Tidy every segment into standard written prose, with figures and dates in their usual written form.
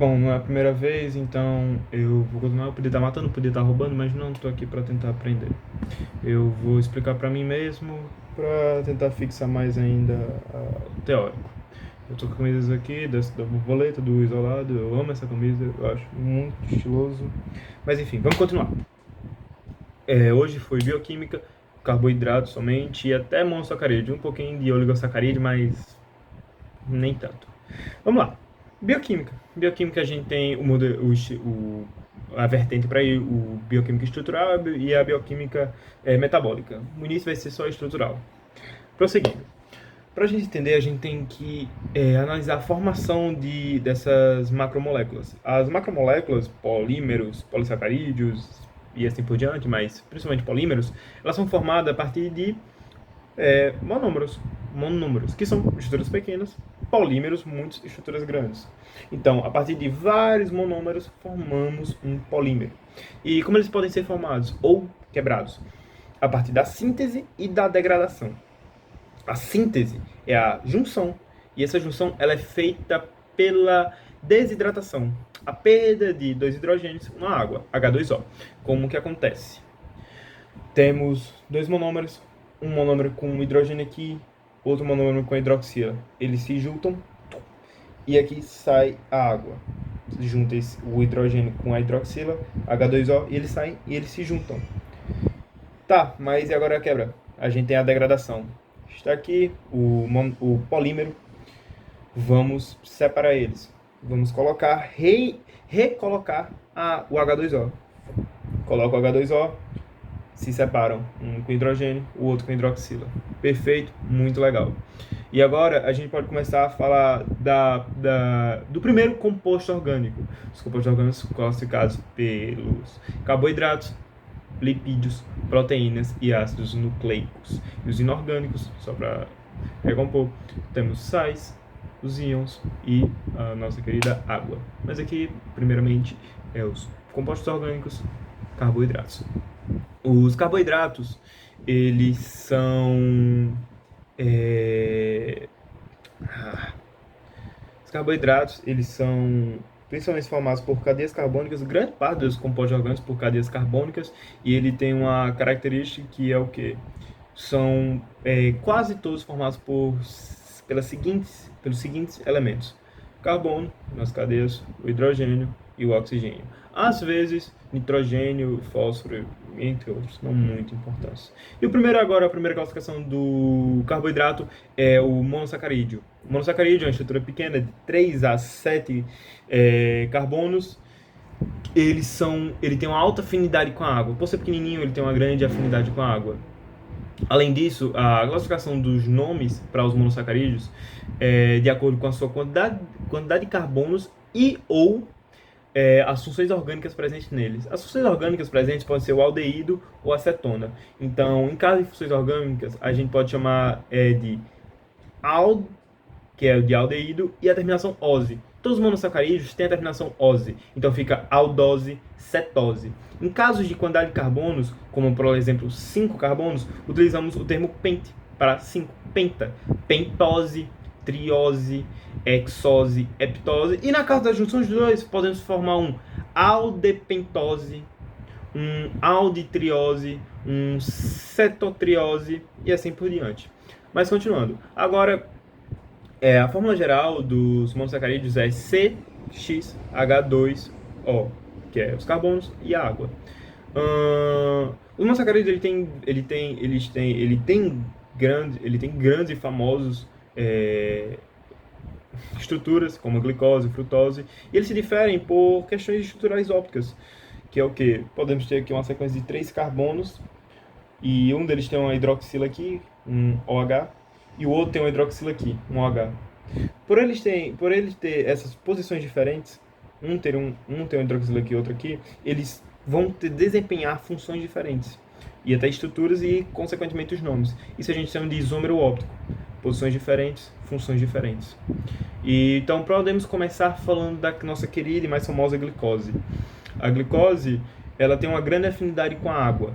Bom, não é a primeira vez, então eu vou continuar. Eu podia estar matando, podia estar roubando, mas não estou aqui para tentar aprender. Eu vou explicar para mim mesmo, para tentar fixar mais ainda o teórico. Eu tô com camisas aqui, da borboleta, do isolado. Eu amo essa camisa, eu acho muito estiloso. Mas enfim, vamos continuar. Hoje foi bioquímica, carboidrato somente e até monossacarídeo. Um pouquinho de oligosacarídeo, mas nem tanto. Vamos lá. Bioquímica. Bioquímica a gente tem a vertente para ir, o bioquímica estrutural e a bioquímica metabólica. No início vai ser só estrutural. Prosseguindo. Para a gente entender, a gente tem que analisar a formação dessas macromoléculas. As macromoléculas, polímeros, polissacarídeos e assim por diante, mas principalmente polímeros, elas são formadas a partir de monômeros, que são estruturas pequenas, polímeros, muitas estruturas grandes. Então, a partir de vários monômeros, formamos um polímero. E como eles podem ser formados ou quebrados? A partir da síntese e da degradação. A síntese é a junção, e essa junção ela é feita pela desidratação, a perda de dois hidrogênios na água, H2O. Como que acontece? Temos dois monômeros, um monômero com um hidrogênio aqui, outro monômero com hidroxila. Eles se juntam e aqui sai a água. Junta o hidrogênio com a hidroxila, H2O, e eles saem e eles se juntam. Tá, mas e agora a quebra? A gente tem a degradação. Está aqui o polímero. Vamos separar eles. Vamos colocar, recolocar o H2O. Coloca o H2O, se separam, um com hidrogênio, o outro com hidroxila. Perfeito, muito legal. E agora a gente pode começar a falar do primeiro composto orgânico. Os compostos orgânicos classificados pelos carboidratos, lipídios, proteínas e ácidos nucleicos. E os inorgânicos, só para recompor, temos sais, os íons e a nossa querida água. Mas aqui, primeiramente, os compostos orgânicos, carboidratos. Os carboidratos, eles são... Os carboidratos, eles são principalmente formados por cadeias carbônicas, grande parte dos compostos orgânicos por cadeias carbônicas, e ele tem uma característica que é o quê? São quase todos formados pelos seguintes elementos: carbono, nas cadeias, o hidrogênio e o oxigênio. Às vezes, nitrogênio, fósforo, entre outros, não muito importantes. E a primeira classificação do carboidrato é o monossacarídeo. O monossacarídeo é uma estrutura pequena, de 3 a 7 carbonos. Ele tem uma alta afinidade com a água. Por ser pequenininho, ele tem uma grande afinidade com a água. Além disso, a classificação dos nomes para os monossacarídeos é de acordo com a sua quantidade de carbonos e ou as funções orgânicas presentes neles. As funções orgânicas presentes podem ser o aldeído ou a acetona. Então, em caso de funções orgânicas, a gente pode chamar de ald, que é o de aldeído, e a terminação -ose. Todos os monossacarídeos têm a terminação -ose, então fica aldose, cetose. Em casos de quantidade de carbonos, como por exemplo 5 carbonos, utilizamos o termo pente para 5, penta, pentose, triose, hexose, heptose. E na caso da junção dos dois, podemos formar um aldepentose, um alditriose, um cetotriose e assim por diante. Mas continuando. Agora, a fórmula geral dos monossacarídeos é CXH2O, que é os carbonos e a água. O monossacarídeo ele tem grandes e famosos estruturas, como a glicose, frutose, e eles se diferem por questões estruturais ópticas, que é o que? Podemos ter aqui uma sequência de 3 carbonos, e um deles tem uma hidroxila aqui, um OH, e o outro tem uma hidroxila aqui, um OH. Por eles ter essas posições diferentes, um tem uma hidroxila aqui e outro aqui, eles vão desempenhar funções diferentes, e até estruturas e, consequentemente, os nomes. Isso a gente chama de isômero óptico. Posições diferentes, funções diferentes. E então podemos começar falando da nossa querida e mais famosa glicose. A glicose, ela tem uma grande afinidade com a água.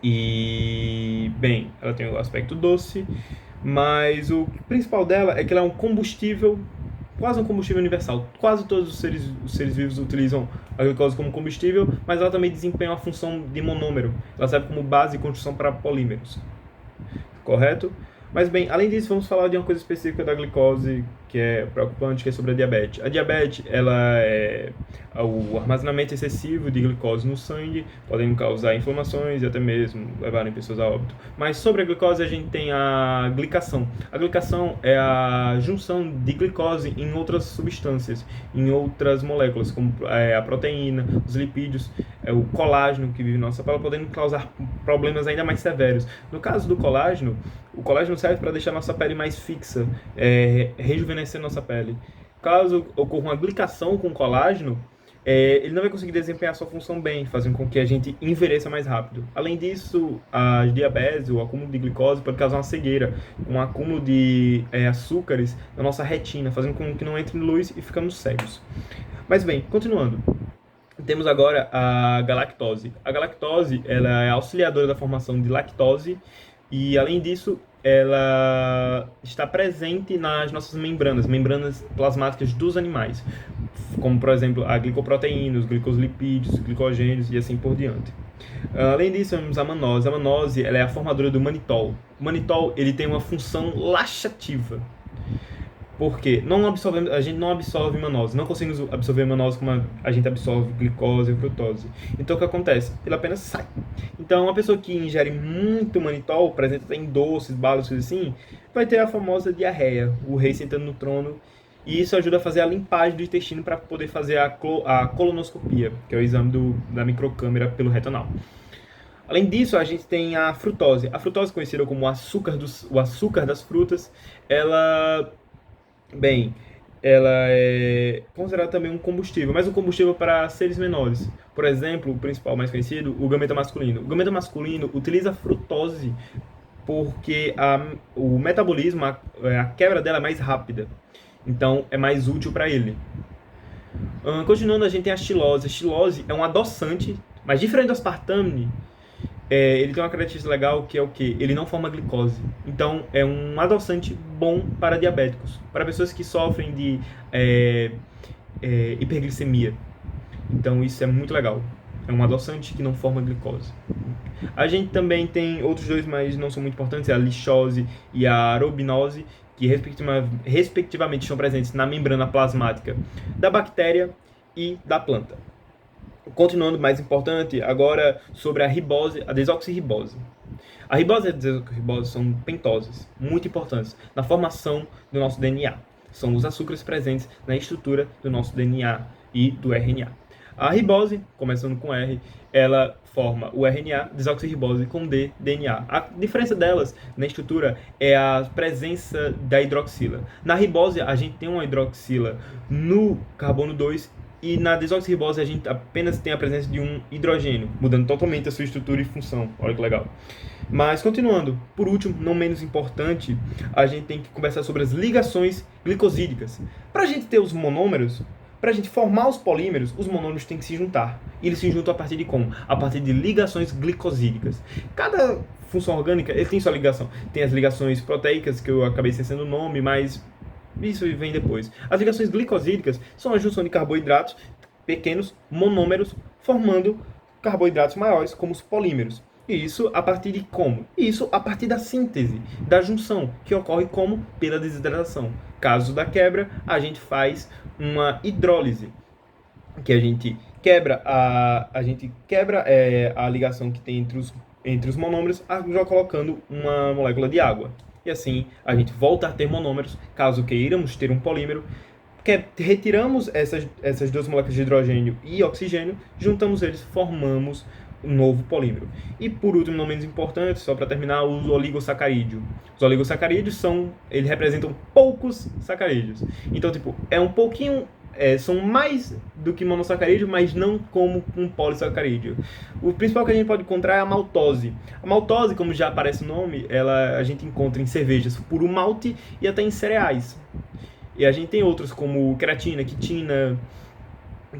E, bem, ela tem o aspecto doce, mas o principal dela é que ela é um combustível quase um combustível universal. Quase todos os seres vivos utilizam a glicose como combustível, mas ela também desempenha uma função de monômero. Ela serve como base de construção para polímeros. Correto? Mas bem, além disso, vamos falar de uma coisa específica da glicose que é preocupante, que é sobre a diabetes. A diabetes, ela é o armazenamento excessivo de glicose no sangue, podem causar inflamações e até mesmo levarem pessoas a óbito. Mas sobre a glicose, a gente tem a glicação. A glicação é a junção de glicose em outras substâncias, em outras moléculas, como a proteína, os lipídios, o colágeno que vive na nossa pele, podendo causar problemas ainda mais severos. No caso do colágeno, o colágeno serve para deixar nossa pele mais fixa, rejuvenescer nossa pele. Caso ocorra uma glicação com colágeno, ele não vai conseguir desempenhar sua função bem, fazendo com que a gente envelheça mais rápido. Além disso, a diabetes, o acúmulo de glicose, pode causar uma cegueira, um acúmulo de açúcares na nossa retina, fazendo com que não entre luz e ficamos cegos. Mas bem, continuando. Temos agora a galactose. A galactose, ela é auxiliadora da formação de lactose e, além disso, ela está presente nas nossas membranas plasmáticas dos animais, como, por exemplo, a glicoproteína, os glicoslipídios, os glicogênios e assim por diante. Além disso, temos a mannose. A mannose, ela é a formadora do manitol. O manitol, ele tem uma função laxativa. Porque a gente não absorve mannose, não conseguimos absorver mannose como a gente absorve glicose e frutose. Então o que acontece? Ele apenas sai. Então uma pessoa que ingere muito manitol, por exemplo, em doces, balas, coisas assim, vai ter a famosa diarreia, o rei sentando no trono, e isso ajuda a fazer a limpagem do intestino para poder fazer a colonoscopia, que é o exame da microcâmera pelo reto anal. Além disso, a gente tem a frutose. A frutose, conhecida como o açúcar das frutas, ela é considerada também um combustível, mas um combustível para seres menores. Por exemplo, o principal mais conhecido, o gameta masculino. O gameta masculino utiliza a frutose porque o metabolismo, a quebra dela é mais rápida. Então, é mais útil para ele. Continuando, a gente tem a xilose. A xilose é um adoçante, mas diferente do aspartame, ele tem uma característica legal que é o quê? Ele não forma glicose. Então, é um adoçante bom para diabéticos, para pessoas que sofrem de hiperglicemia. Então, isso é muito legal. É um adoçante que não forma glicose. A gente também tem outros dois, mas não são muito importantes, a lixose e a arabinose, que respectivamente estão presentes na membrana plasmática da bactéria e da planta. Continuando, mais importante, agora sobre a ribose, a desoxirribose. A ribose e a desoxirribose são pentoses, muito importantes na formação do nosso DNA. São os açúcares presentes na estrutura do nosso DNA e do RNA. A ribose, começando com R, ela forma o RNA, desoxirribose com D, DNA. A diferença delas na estrutura é a presença da hidroxila. Na ribose, a gente tem uma hidroxila no carbono 2 e na desoxirribose a gente apenas tem a presença de um hidrogênio, mudando totalmente a sua estrutura e função. Olha que legal. Mas continuando, por último, não menos importante, a gente tem que conversar sobre as ligações glicosídicas. Para a gente ter os monômeros, para a gente formar os polímeros, os monômeros têm que se juntar. E eles se juntam a partir de como? A partir de ligações glicosídicas. Cada função orgânica ele tem sua ligação. Tem as ligações proteicas, que eu acabei esquecendo o nome, mas isso vem depois. As ligações glicosídicas são a junção de carboidratos pequenos, monômeros, formando carboidratos maiores, como os polímeros. E isso a partir de como? Isso a partir da síntese, da junção, que ocorre como? Pela desidratação. Caso da quebra, a gente faz uma hidrólise, que a gente quebra a ligação que tem entre os monômeros, já colocando uma molécula de água. E assim, a gente volta a ter monômeros, caso queiramos ter um polímero, retiramos essas duas moléculas de hidrogênio e oxigênio, juntamos eles, formamos um novo polímero. E por último, não menos importante, só para terminar, os oligosacarídeos. Os oligosacarídeos eles representam poucos sacarídeos. Então, é um pouquinho... são mais do que monossacarídeo, mas não como um polissacarídeo. O principal que a gente pode encontrar é a maltose. A maltose, como já aparece no nome, a gente encontra em cervejas puro malte e até em cereais. E a gente tem outros como creatina, quitina,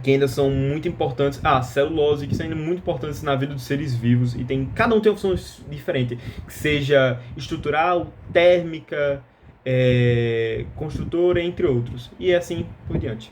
que ainda são muito importantes. Celulose, que são ainda muito importantes na vida dos seres vivos. E cada um tem funções diferentes, que seja estrutural, térmica, construtora, entre outros, e assim por diante.